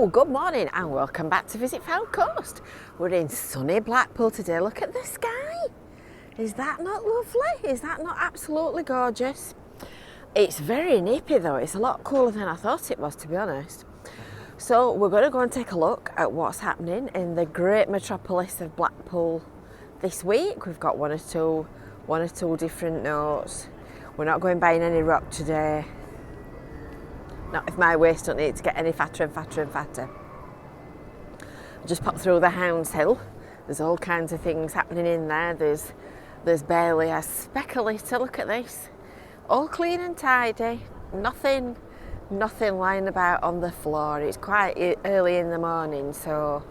Hello, good morning and welcome back to Visit Fylde Coast. We're in sunny Blackpool today. Look at the sky. Is that not lovely? Is that not absolutely gorgeous? It's very nippy though. It's a lot cooler than I thought it was, to be honest. So we're going to go and take a look at what's happening in the great metropolis of Blackpool this week. We've got one or two different notes. We're not going buying any rock today. Not if my waist don't need to get any fatter and fatter and fatter. I just popped through the Hounds Hill. There's all kinds of things happening in there. There's barely a speck of litter. Look at this. All clean and tidy. Nothing lying about on the floor. It's quite early in the morning, so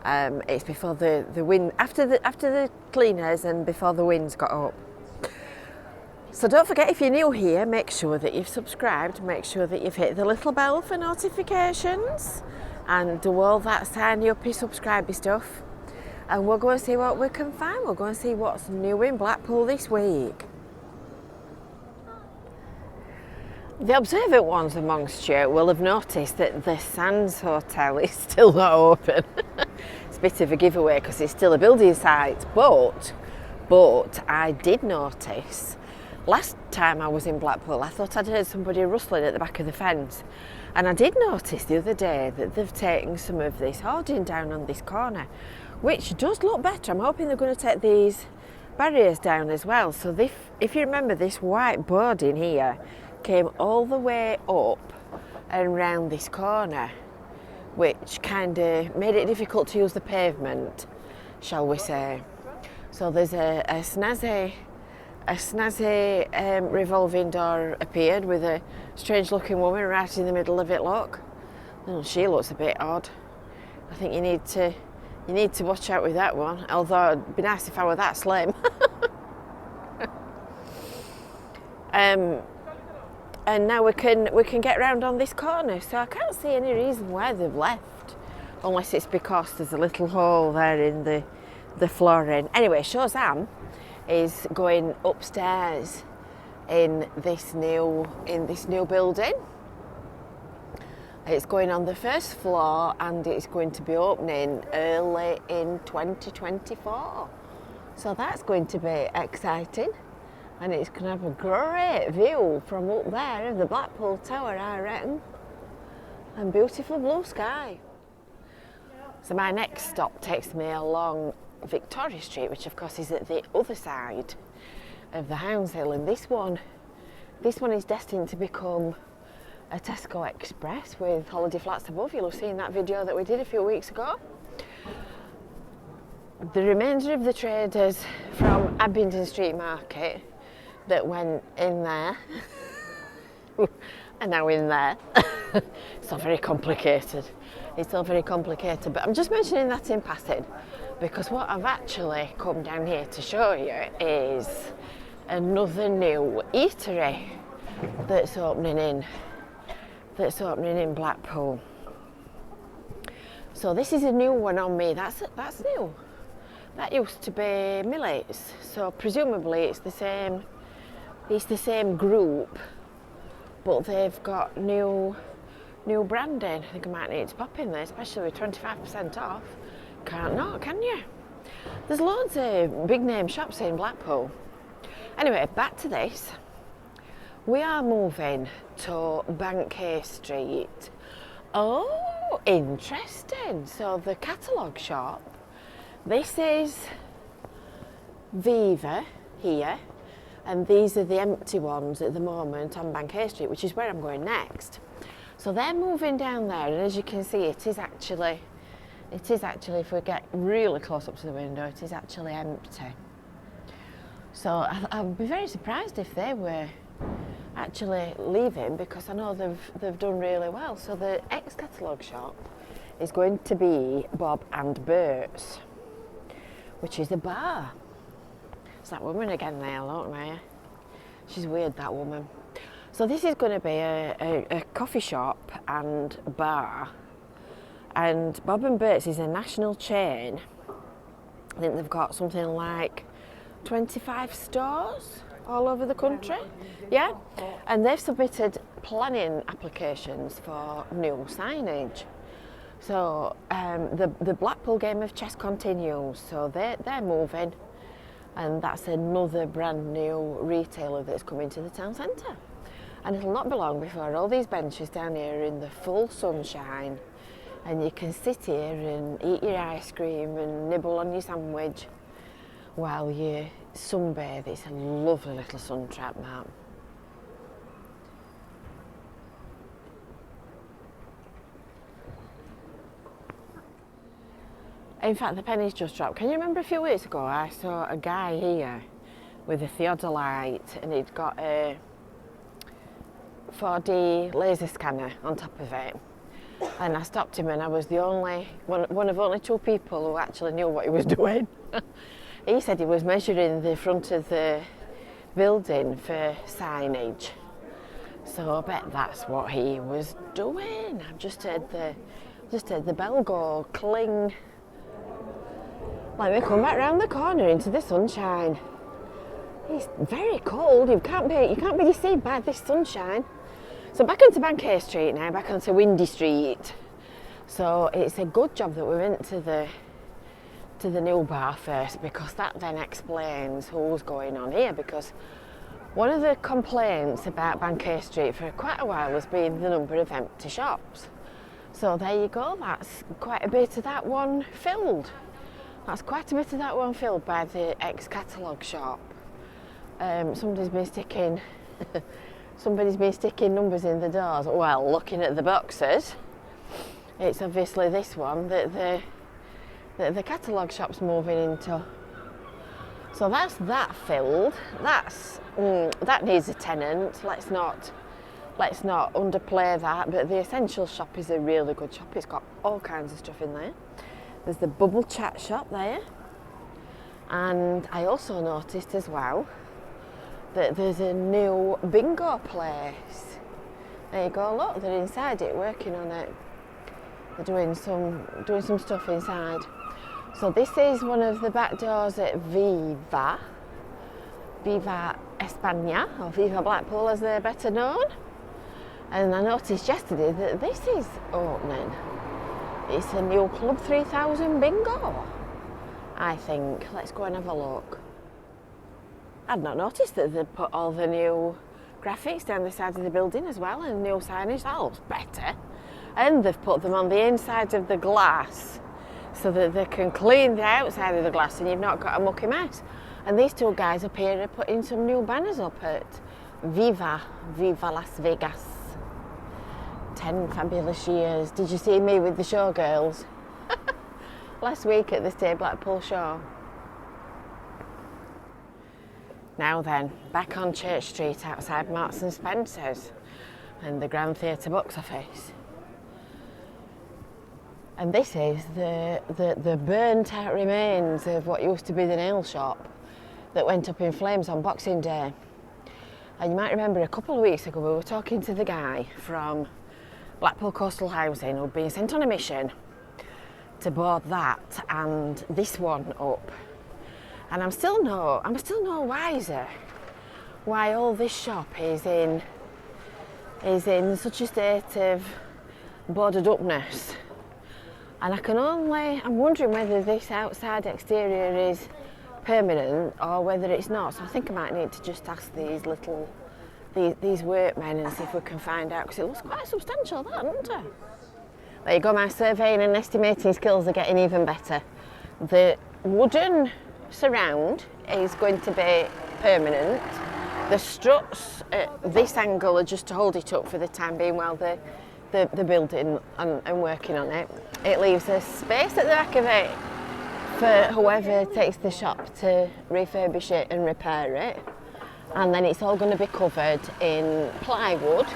it's before the wind, after the cleaners and before the winds got up. So don't forget, if you're new here, make sure that you've subscribed, make sure that you've hit the little bell for notifications and do all that signy uppy subscribey stuff, and we'll go and see what we can find. We'll go and see what's new in Blackpool this week. The observant ones amongst you will have noticed that the Sands Hotel is still not open. It's a bit of a giveaway because it's still a building site, but I did notice last time I was in Blackpool, I thought I'd heard somebody rustling at the back of the fence, and I did notice the other day that they've taken some of this hoarding down on this corner, which does look better. I'm hoping they're going to take these barriers down as well. So if you remember, this white boarding here came all the way up and round this corner, which kind of made it difficult to use the pavement, shall we say. So there's a snazzy revolving door appeared with a strange looking woman right in the middle of it. Look, oh, she looks a bit odd. I think you need to watch out with that one, although it'd be nice if I were that slim. And now we can get round on this corner, so I can't see any reason why they've left, unless it's because there's a little hole there in the flooring. Anyway, Shazam is going upstairs in this new building. It's going on the first floor and it's going to be opening early in 2024. So that's going to be exciting, and it's going to have a great view from up there of the Blackpool Tower, I reckon, and beautiful blue sky. So my next stop takes me along Victoria Street, which of course is at the other side of the Hounds Hill, and this one is destined to become a Tesco Express with holiday flats above. You'll have seen that video that we did a few weeks ago. The remainder of the traders from Abingdon Street Market that went in there are now in there. It's all very complicated. It's all very complicated, but I'm just mentioning that in passing, because what I've actually come down here to show you is another new eatery that's opening in Blackpool. So this is a new one on me. That's new. That used to be Millets, so presumably it's the same group, but they've got new branding. I think I might need to pop in there, especially with 25% off. Can't not, can you? There's loads of big name shops in Blackpool. Anyway, back to this. We are moving to Bankay Street. Oh, interesting. So the catalogue shop, this is Viva here, and these are the empty ones at the moment on Bankay Street, which is where I'm going next. So they're moving down there, and as you can see, it is actually, if we get really close up to the window, it is actually empty. So I'd be very surprised if they were actually leaving, because I know they've done really well. So the ex-catalogue shop is going to be Bob and Bert's, which is a bar. It's that woman again there, look, Maya. She's weird, that woman. So this is going to be a coffee shop and bar. And Bob and Bert's is a national chain. I think they've got something like 25 stores all over the country. Yeah? And they've submitted planning applications for new signage. So the Blackpool game of chess continues, so they're moving, and that's another brand new retailer that's coming to the town centre. And it'll not be long before all these benches down here are in the full sunshine, and you can sit here and eat your ice cream and nibble on your sandwich while you sunbathe. It's a lovely little sun trap, that. In fact, the pennies just dropped. Can you remember a few weeks ago I saw a guy here with a theodolite, and he'd got a 4D laser scanner on top of it, and I stopped him, and I was the only one of only two people who actually knew what he was doing. He said he was measuring the front of the building for signage, so I bet that's what he was doing. I've just heard the bell go cling. Let me come back round the corner into the sunshine. It's very cold. You can't be deceived by this sunshine. So back onto Banquet Street now, back onto Windy Street. So it's a good job that we went to the new bar first, because that then explains who's going on here. Because one of the complaints about Banquet Street for quite a while has been the number of empty shops. So there you go. That's quite a bit of that one filled. That's quite a bit of that one filled by the ex-catalogue shop. Somebody's been sticking numbers in the doors. Well, looking at the boxes, it's obviously this one that the catalogue shop's moving into. So that's that filled. That needs a tenant. Let's not underplay that. But the Essentials shop is a really good shop. It's got all kinds of stuff in there. There's the Bubble Chat shop there, and I also noticed as well that there's a new bingo place. There you go, look, they're inside it working on it. They're doing some stuff inside. So this is one of the back doors at Viva España, or Viva Blackpool as they're better known. And I noticed yesterday that this is opening. It's a new Club 3000 bingo, I think. Let's go and have a look. I'd not noticed that they'd put all the new graphics down the side of the building as well, and new signage. That looks better. And they've put them on the inside of the glass so that they can clean the outside of the glass and you've not got a mucky mess. And these two guys up here are putting some new banners up at Viva Las Vegas. 10 fabulous years. Did you see me with the showgirls last week at the Stay Blackpool show? Now then, back on Church Street outside Marks and Spencer's and the Grand Theatre box office. And this is the burnt out remains of what used to be the nail shop that went up in flames on Boxing Day. And you might remember a couple of weeks ago we were talking to the guy from Blackpool Coastal Housing who'd been sent on a mission to board that and this one up. And I'm still no wiser why all this shop is in such a state of boarded upness. And I'm wondering whether this outside exterior is permanent or whether it's not. So I think I might need to just ask these workmen and see if we can find out, because it looks quite substantial, that, doesn't it? There you go, my surveying and estimating skills are getting even better. The wooden surround is going to be permanent. The struts at this angle are just to hold it up for the time being while they're building and working on it. It leaves a space at the back of it for whoever takes the shop to refurbish it and repair it. And then it's all going to be covered in plywood,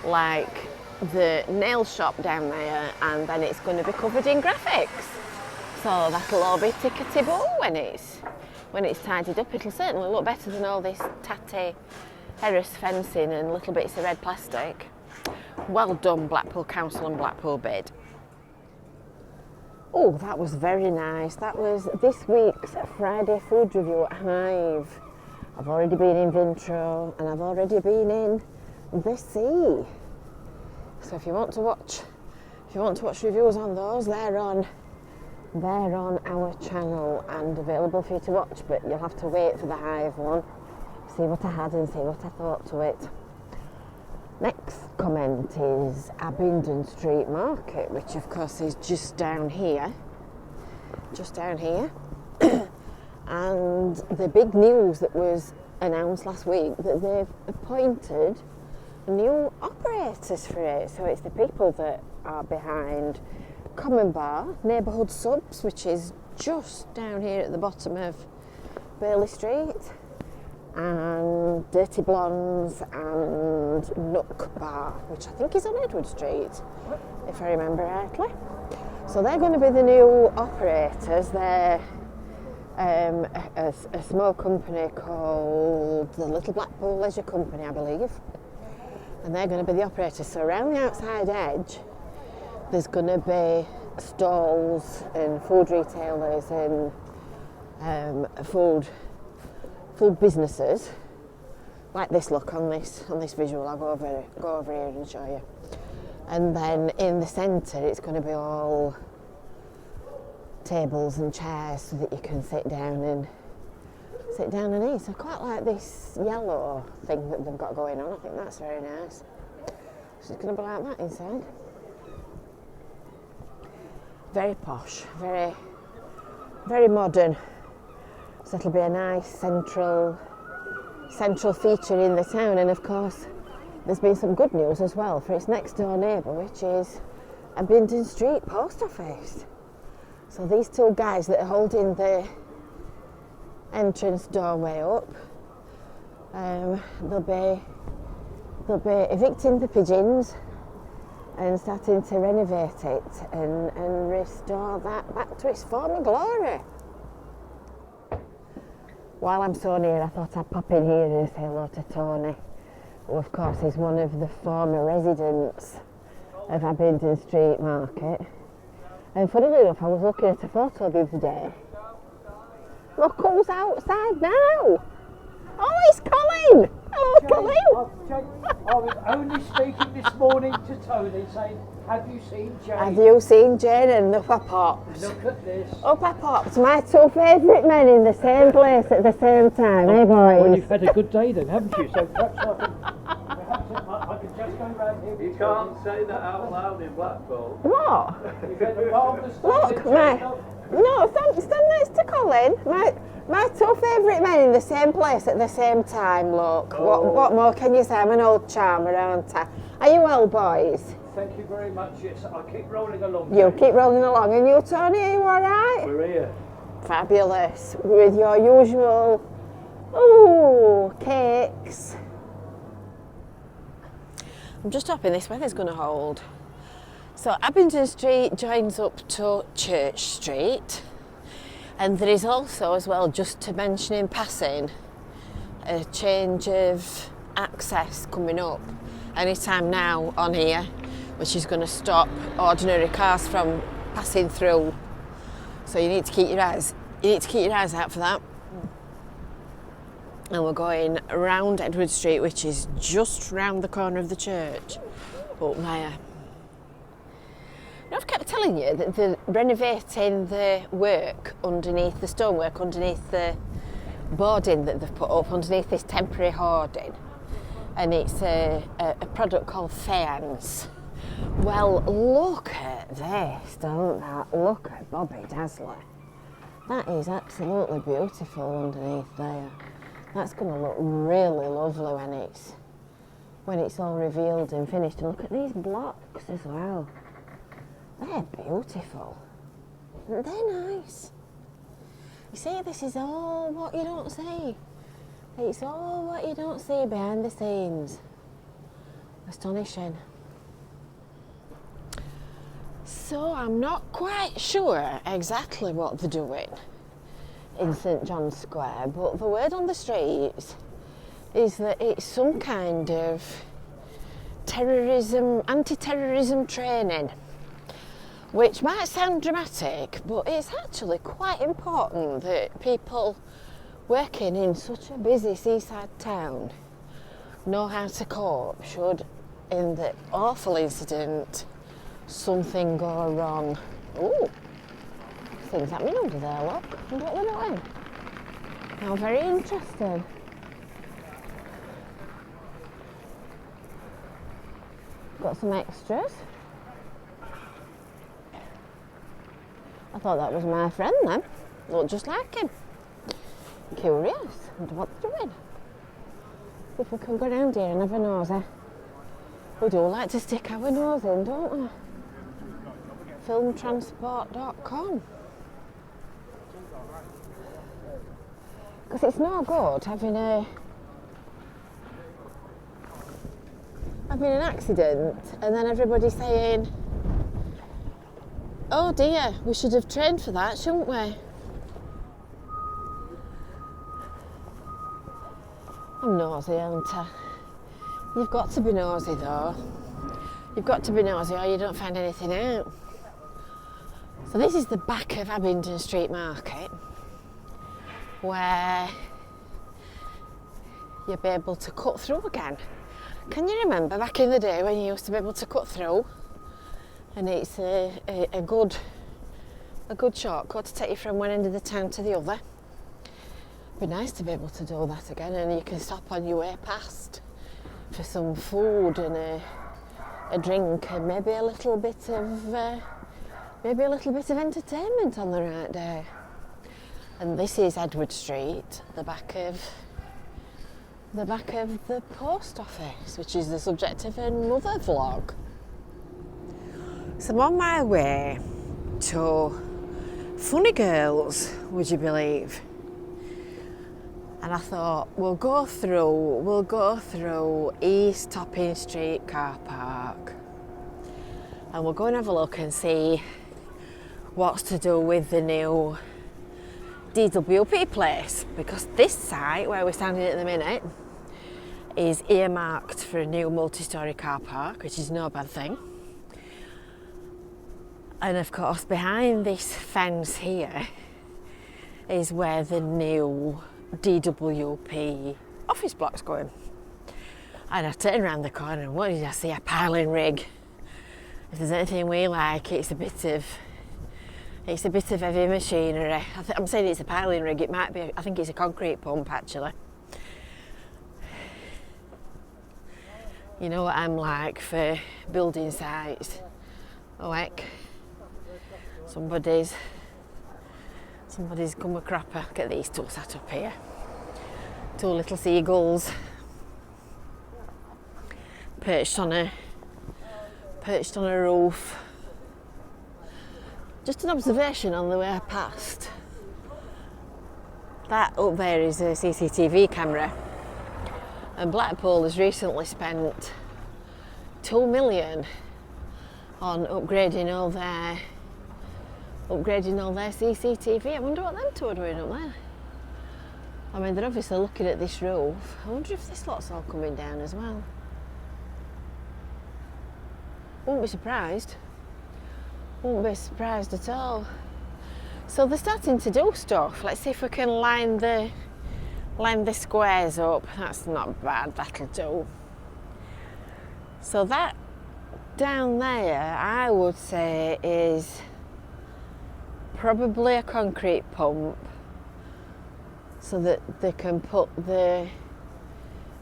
like the nail shop down there, and then it's going to be covered in graphics. So that'll all be tickety-boo when it's tidied up. It'll certainly look better than all this tatty terrace fencing and little bits of red plastic. Well done, Blackpool Council and Blackpool Bid. Oh, that was very nice. That was this week's Friday food review at Hive. I've already been in Vintro and I've already been in the Sea. So if you want to watch If you want to watch reviews on those, they're on our channel and available for you to watch, but you'll have to wait for the Hive one, see what I had and see what I thought to it. Next comment is Abingdon Street Market, which of course is just down here. And the big news that was announced last week, that they've appointed new operators for it. So it's the people that are behind Common Bar, Neighbourhood Subs, which is just down here at the bottom of Burley Street, and Dirty Blondes and Nook Bar, which I think is on Edward Street, if I remember rightly. So they're going to be the new operators. They're a small company called the Little Blackpool Leisure Company, I believe, and they're going to be the operators. So around the outside edge there's going to be stalls and food retailers and food businesses like this. Look on this visual. I'll go over here and show you. And then in the centre it's going to be all tables and chairs so that you can sit down and eat. So I quite like this yellow thing that they've got going on. I think that's very nice. So it's going to be like that inside. Very posh, very, very modern. So it'll be a nice central feature in the town. And of course, there's been some good news as well for its next door neighbour, which is Abingdon Street Post Office. So these two guys that are holding the entrance doorway up, they'll be evicting the pigeons and starting to renovate it and restore that back to its former glory. While I'm so near, I thought I'd pop in here and say hello to Tony, who of course is one of the former residents of Abingdon Street Market. And funnily enough, I was looking at a photo the other day. Look who's outside now! Oh, it's Colin! Hello, Colin! I was only speaking this morning to Tony saying, have you seen Jane? Have you seen Jane? And up I popped. Look at this. Up I popped. My two favourite men in the same place at the same time, eh boys? Well, you've had a good day then, haven't you? So perhaps I can just go round here. You can't say that out loud in Blackpool. What? You've had a marvellous day. Look, no, stand next to Colin. My two favourite men in the same place at the same time, look. Oh. What more can you say? I'm an old charmer, aren't I? Are you well, boys? Thank you very much. Yes, I keep rolling along. You keep rolling along. And you, Tony, are you alright? We're here. Fabulous. With your usual, ooh, cakes. I'm just hoping this weather's going to hold. So Abingdon Street joins up to Church Street. And there is also, as well, just to mention in passing, a change of access coming up anytime now on here, which is going to stop ordinary cars from passing through. So you need to keep your eyes out for that. And we're going around Edward Street, which is just round the corner of the church, up there. I've kept telling you that they're renovating the work underneath, the stonework underneath the boarding that they've put up underneath this temporary hoarding, and it's a product called faience. Well, look at this, don't that? Look at Bobby Dazzler. That is absolutely beautiful underneath there. That's going to look really lovely when it's all revealed and finished. And look at these blocks as well. They're beautiful. They're nice. You see, this is all what you don't see. It's all what you don't see behind the scenes. Astonishing. So I'm not quite sure exactly what they're doing in St John's Square, but the word on the streets is that it's some kind of anti-terrorism training. Which might sound dramatic, but it's actually quite important that people working in such a busy seaside town know how to cope should, in the awful incident, something go wrong. Ooh, things happening under there, look. I wonder what they're doing. How very interesting. Got some extras. I thought that was my friend then. Looked just like him. Curious. I wonder what they're doing. See if we can go round here and have a nosy. We do like to stick our nose in, don't we? Filmtransport.com. Because it's no good having an accident and then everybody saying, oh dear, we should have trained for that, shouldn't we? I'm nosy, aren't I? You've got to be nosy though. You've got to be nosy or you don't find anything out. So this is the back of Abingdon Street Market, where you'll be able to cut through again. Can you remember back in the day when you used to be able to cut through? And it's a good shortcut to take you from one end of the town to the other. It'd be nice to be able to do that again, and you can stop on your way past for some food and a drink and maybe a little bit of entertainment on the right day. And this is Edward Street, the back of the post office, which is the subject of another vlog. So I'm on my way to Funny Girls, would you believe? And I thought we'll go through East Topping Street car park, and we'll go and have a look and see what's to do with the new DWP place, because this site where we're standing at the minute is earmarked for a new multi-storey car park, which is no bad thing. And of course behind this fence here is where the new DWP office block's going. And I turned around the corner and what did I see? A piling rig. If there's anything we like, it's a bit of heavy machinery. I'm saying it's a piling rig, it might be, I think it's a concrete pump actually. You know what I'm like for building sites. Oh heck, somebody's come a cropper. Look at these two sat up here. Two little seagulls perched on a roof. Just an observation on the way past. That up there is a CCTV camera, and Blackpool has recently spent £2 million on upgrading all their CCTV. I wonder what them two are doing up there. I mean, they're obviously looking at this roof. I wonder if this lot's all coming down as well. Wouldn't be surprised. Wouldn't be surprised at all. So they're starting to do stuff. Let's see if we can line the squares up. That's not bad, that'll do. So that down there, I would say, is probably a concrete pump, so that they can put the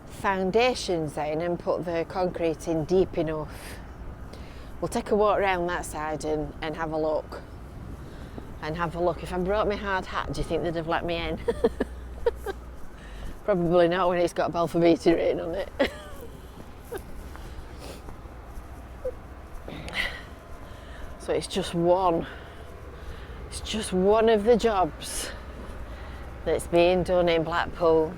foundations in and put the concrete in deep enough. We'll take a walk around that side and have a look. If I brought my hard hat, do you think they'd have let me in? Probably not when it's got Balfour Beatty written on it. So it's just one of the jobs that's being done in Blackpool.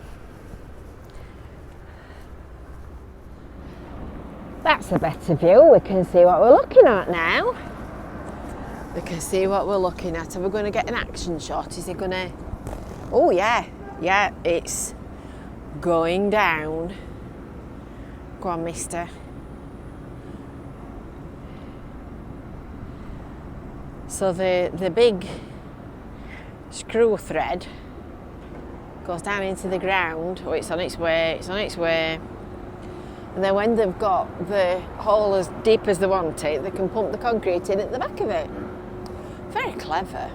That's a better view. We can see what we're looking at now. We can see what we're looking at. Are we going to get an action shot? Is it going to... Oh yeah, it's going down. Go on, mister. So the big screw thread goes down into the ground. Oh, it's on its way. And then when they've got the hole as deep as they want it, they can pump the concrete in at the back of it. Very clever.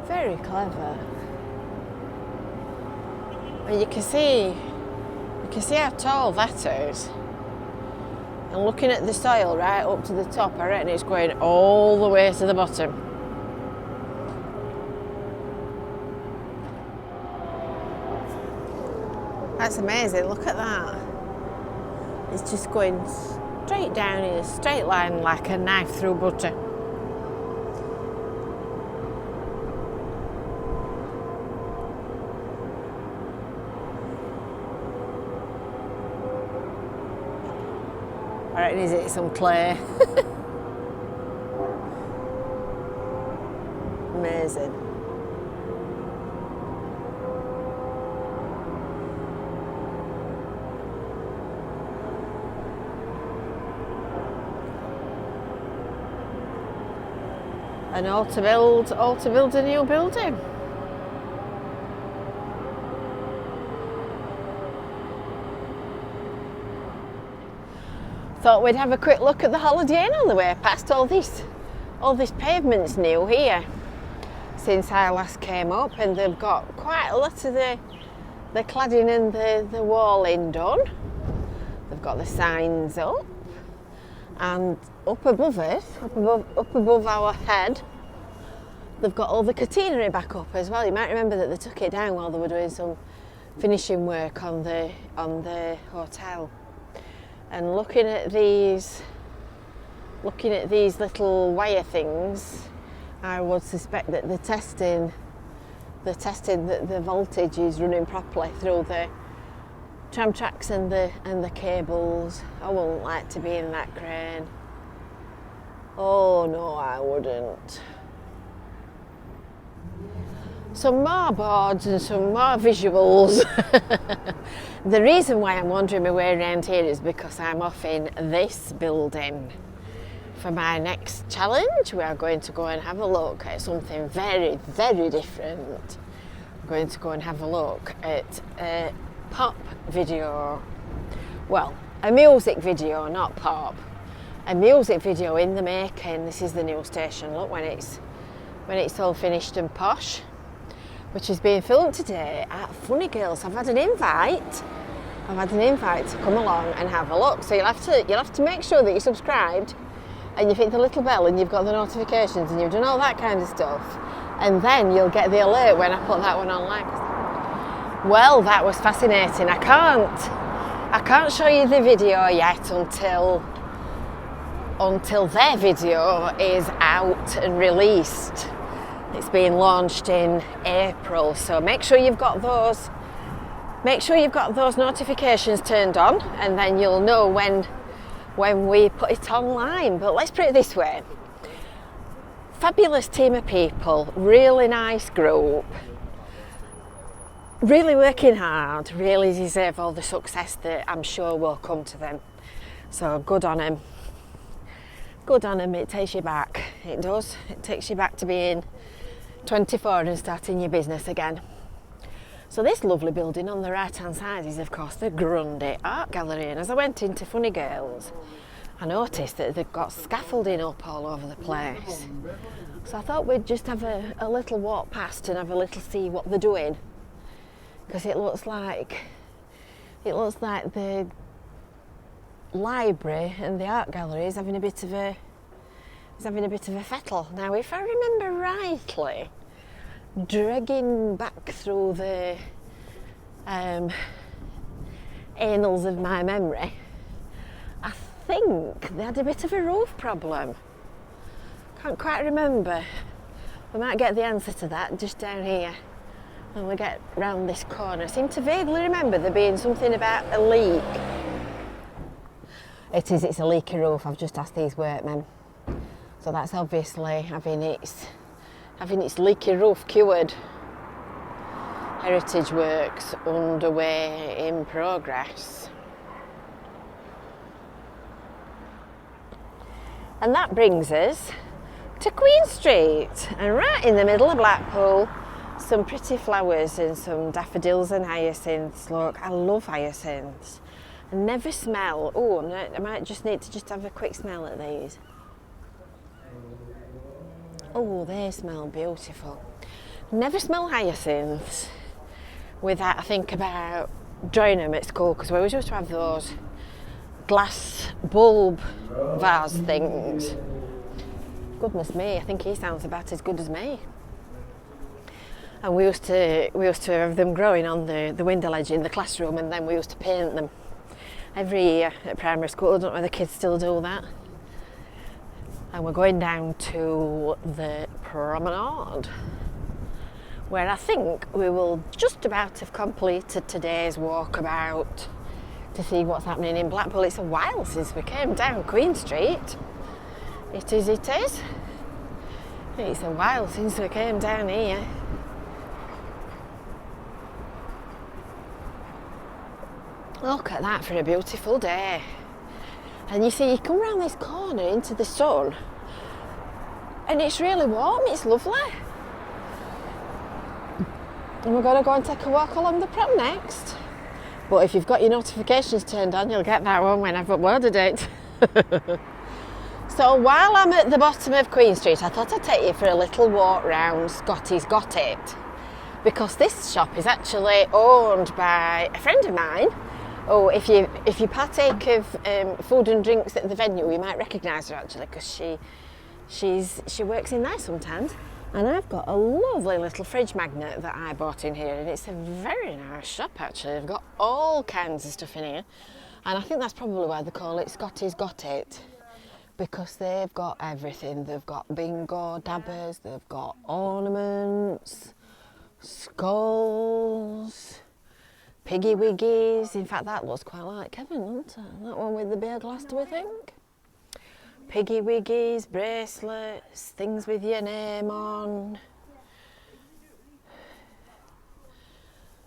Very clever. And you can see how tall that is. And looking at the soil right up to the top, I reckon it's going all the way to the bottom. That's amazing, look at that. It's just going straight down in a straight line like a knife through butter. I reckon it's some clay. Amazing. And all to build a new building. Thought we'd have a quick look at the Holiday Inn on the way past. All this pavement's new here since I last came up, and they've got quite a lot of the cladding and the walling done. They've got the signs up, and up above it, up above our head, they've got all the catenary back up as well. You might remember that they took it down while they were doing some finishing work on the hotel. And looking at these little wire things, I would suspect that they're testing that the voltage is running properly through the tram tracks and the cables. I wouldn't like to be in that crane. Oh no, I wouldn't. Some more boards and some more visuals. The reason why I'm wandering my way around here is because I'm off in this building for my next challenge. We are going to go and have a look at something very, very different. I'm going to go and have a look at a pop video. Well, a music video, not pop. A music video in the making. This is the new station. Look, when it's all finished and posh, which is being filmed today at Funny Girls. I've had an invite to come along and have a look. So you'll have to make sure that you're subscribed and you've hit the little bell and you've got the notifications and you've done all that kind of stuff, and then you'll get the alert when I put that one online. Well, that was fascinating. I can't show you the video yet until their video is out and released. It's being launched in April, so make sure you've got those notifications turned on, and then you'll know when we put it online. But let's put it this way: fabulous team of people, really nice group, really working hard, really deserve all the success that I'm sure will come to them. So good on them. Good on them. It takes you back. It does. It takes you back to being 24 and starting your business again. So this lovely building on the right hand side is of course the Grundy Art Gallery, and as I went into Funny Girls I noticed that they've got scaffolding up all over the place. So I thought we'd just have a little walk past and have a little see what they're doing, because it looks like the library and the art gallery is having a bit of a fettle. Now, if I remember rightly, dragging back through the annals of my memory, I think they had a bit of a roof problem. Can't quite remember. We might get the answer to that just down here when we get round this corner. I seem to vaguely remember there being something about a leak. It's a leaky roof. I've just asked these workmen. So that's obviously having its leaky roof cured. Heritage works underway, in progress. And that brings us to Queen Street, and right in the middle of Blackpool, some pretty flowers and some daffodils and hyacinths. Look, I love hyacinths. I never smell. Oh, I might just need to just have a quick smell at these. Oh, they smell beautiful. Never smell hyacinths without I think about drying them at school, because we always used to have those glass bulb vase things. Goodness me, I think he sounds about as good as me. And we used to have them growing on the window ledge in the classroom, and then we used to paint them every year at primary school. I don't know whether the kids still do that. And we're going down to the promenade, where I think we will just about have completed today's walkabout to see what's happening in Blackpool. It's a while since we came down Queen Street. It is. It's a while since we came down here. Look at that for a beautiful day. And you see, you come round this corner into the sun and it's really warm, it's lovely. And we're going to go and take a walk along the prom next. But if you've got your notifications turned on, you'll get that one when I've uploaded it. So while I'm at the bottom of Queen Street, I thought I'd take you for a little walk round Scotties Got It. Because this shop is actually owned by a friend of mine. Oh, if you partake of food and drinks at the venue, you might recognise her actually, because she works in there sometimes. And I've got a lovely little fridge magnet that I bought in here, and it's a very nice shop actually. They've got all kinds of stuff in here, and I think that's probably why they call it Scotties Got It, because they've got everything. They've got bingo dabbers, they've got ornaments, skulls, piggy wiggies. In fact, that looks quite like Kevin, doesn't it? That one with the beer glass, do we think? Piggy wiggies, bracelets, things with your name on,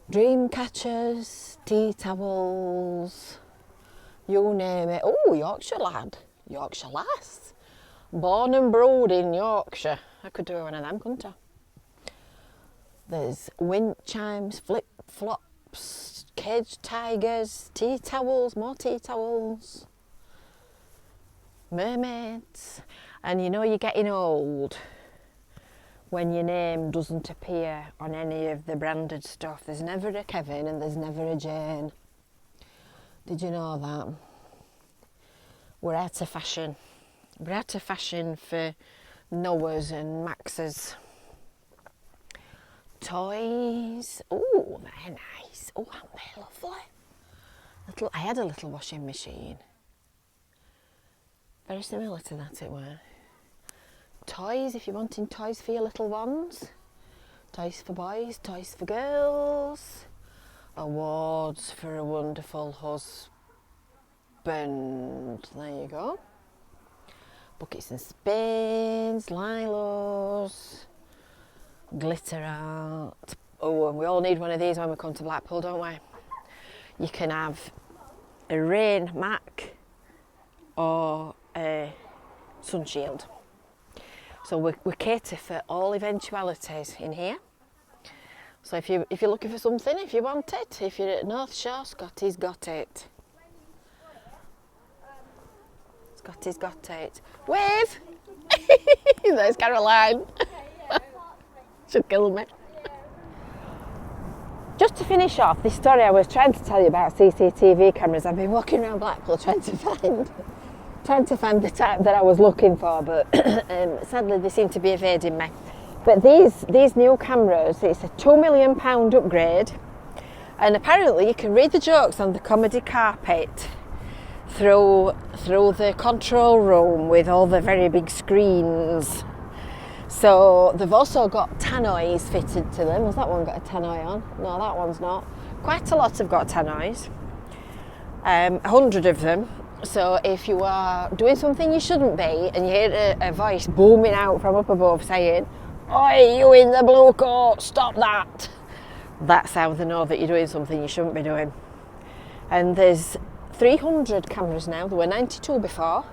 dream catchers, tea towels, you name it. Oh, Yorkshire lad, Yorkshire lass, born and bred in Yorkshire. I could do one of them, couldn't I? There's wind chimes, flip-flops, caged tigers, tea towels, more tea towels, mermaids. And you know you're getting old when your name doesn't appear on any of the branded stuff. There's never a Kevin and there's never a Jane. Did you know that? We're out of fashion. We're out of fashion for Noahs and Maxes. Toys. Oh, they're nice. Oh, aren't they lovely? I had a little washing machine. Very similar to that it were. Toys, if you're wanting toys for your little ones. Toys for boys, toys for girls. Awards for a wonderful husband. There you go. Buckets and spins, lilos, glitter art. Oh, and we all need one of these when we come to Blackpool, don't we? You can have a rain mac or a sun shield. So we cater for all eventualities in here. So if you're looking for something, if you want it, if you're at North Shore, Scotties Got It. Scotties Got It. Wave! There's Caroline. She'll kill me. Just to finish off this story I was trying to tell you about CCTV cameras. I've been walking around Blackpool trying to find the type that I was looking for, but sadly they seem to be evading me. But these new cameras, it's a £2 million upgrade, and apparently you can read the jokes on the comedy carpet through the control room with all the very big screens. So they've also got tannoys fitted to them. Has that one got a tannoy on? No, that one's not. Quite a lot have got tannoys. 100 of them. So if you are doing something you shouldn't be and you hear a voice booming out from up above saying, "Oi, you in the blue coat, stop that!" That's how they know that you're doing something you shouldn't be doing. And there's 300 cameras now. There were 92 before.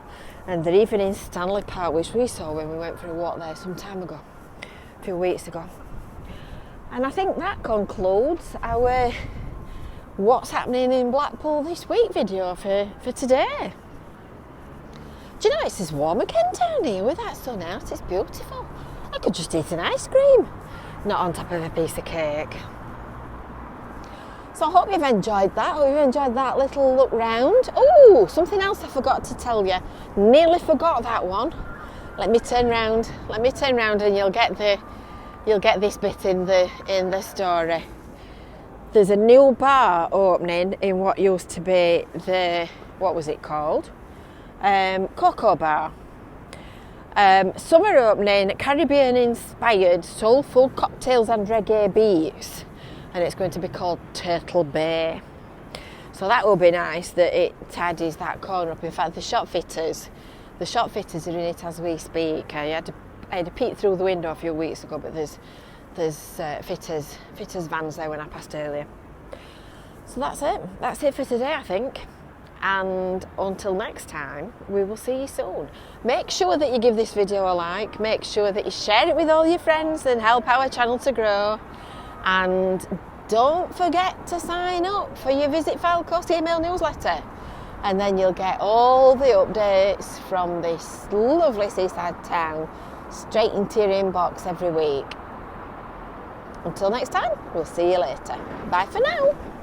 And they're even in Stanley Park, which we saw when we went for a walk there some time ago, a few weeks ago. And I think that concludes our what's happening in Blackpool this week video for today. Do you know it's as warm again down here with that sun out? It's beautiful. I could just eat an ice cream, not on top of a piece of cake. So I hope you've enjoyed that. I hope you've enjoyed that little look round. Oh, something else I forgot to tell you. Nearly forgot that one. Let me turn round. Let me turn round, and you'll get this bit in the story. There's a new bar opening in what used to be what was it called? Cocoa Bar. Summer opening, Caribbean-inspired soulful cocktails and reggae beats. And it's going to be called Turtle Bay. So that will be nice that it tidies that corner up. In fact, the shop fitters are in it as we speak. I had a peek through the window a few weeks ago, but there's fitters vans there when I passed earlier. So that's it for today, I think. And until next time, we will see you soon. Make sure that you give this video a like, make sure that you share it with all your friends and help our channel to grow. And don't forget to sign up for your Visit Fylde Coast email newsletter. And then you'll get all the updates from this lovely seaside town straight into your inbox every week. Until next time, we'll see you later. Bye for now.